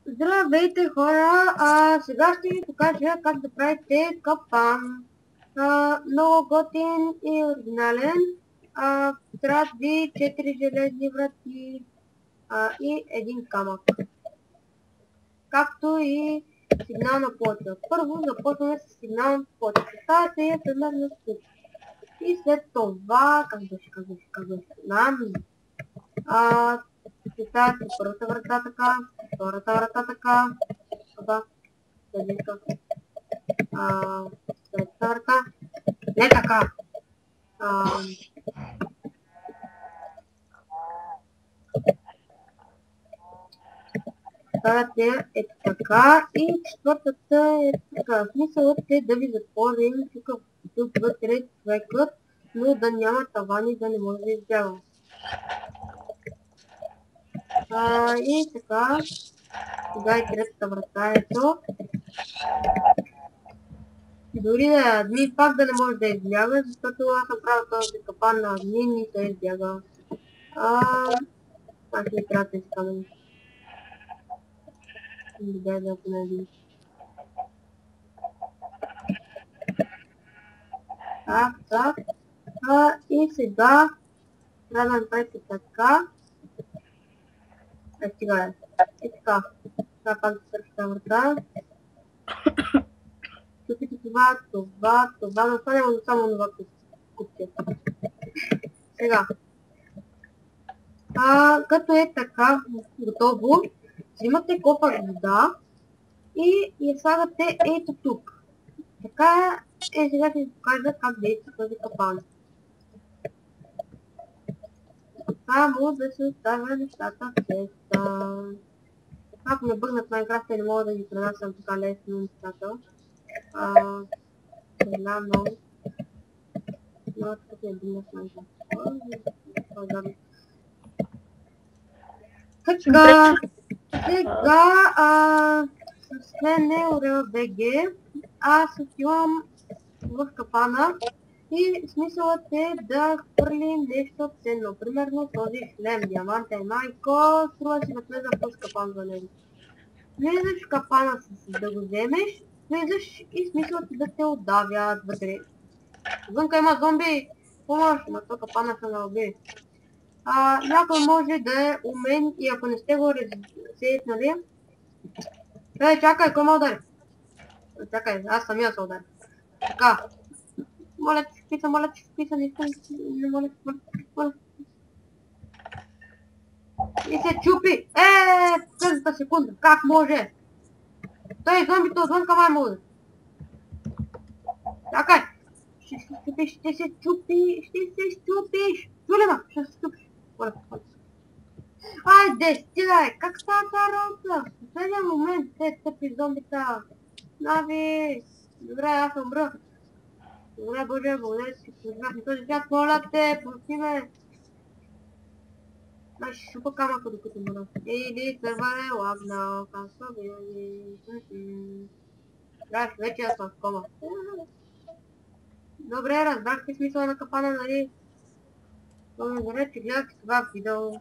Здравейте хора! Сега ще ви покажа как да правите капан. Много готин и оригинален. Трябват ви 4 железни врати и един камък. Както и сигнална плоча. Първо започваме с сигналната плоча. Поставяте я примерно тук. И след това, как беше, поставяте първата врата така, втората врата така, следващата врата, не така. Ставате е така и четвъртата е така. Смисълът е да ви затворим тук вътре човекът, но да няма тавани, да не може да избяга. И така, сега и третата врата ето. Дори да е админ, пак да не може да избяга, защото аз съм правил този капан на админ и той избяга. Аз ще трябва да изкамен. Добре, да ако не един. Так. И сега трябва да направите така. Сега е. И така. Сега пак да сърчите врата. Чупите това, но това няма само това купчета. Сега. Като е така готово, взимате кофа вода и я слагате ето тук. Така е, сега ще ви покажа как действа този капан. Само да се оставя нещата в теста. Ако ме бъгнат Майнкрафт, не мога да ги пренасям така лесно нещата. Не знам много. Но тук е бъгнат Майнкрафт. Така, сега, след NeoReal.bg, аз отивам в капана и смисълът е да хвърлим нещо ценно. Примерно този шлем, диамантен майко, струва си да влеза в този капан за него. Влизаш в капана да го вземеш, влизаш и смисълът е да те отдавят вътре. Вънка има зомби, помощ, но то капана се наоби. Някой може да е умен и ако не сте го разсеятнали. Чакай, кой ме удари? Чакай, аз самия се ударя. Така. Моля ти, списа, не моля. И се чупи! В следната секунда, как може? Той зомбито отвънка май може. Чакай! Ще се чупиш! Чули ма, ще се чупиш. Айде, стигай! Как става тази работа? В последния момент те тъпи зомбита. Нави! Добре, аз умрах. Добре, Боже, благодаря, че поживах на този свят. Моля те, прости ме. Ще шупа камъка докато мръв. Или сървър е лагнал. Казва винаги. Вече аз съм в кома. Добре, разбрахте смисъла на капана, нали? Благодаря, че гледахте това видео.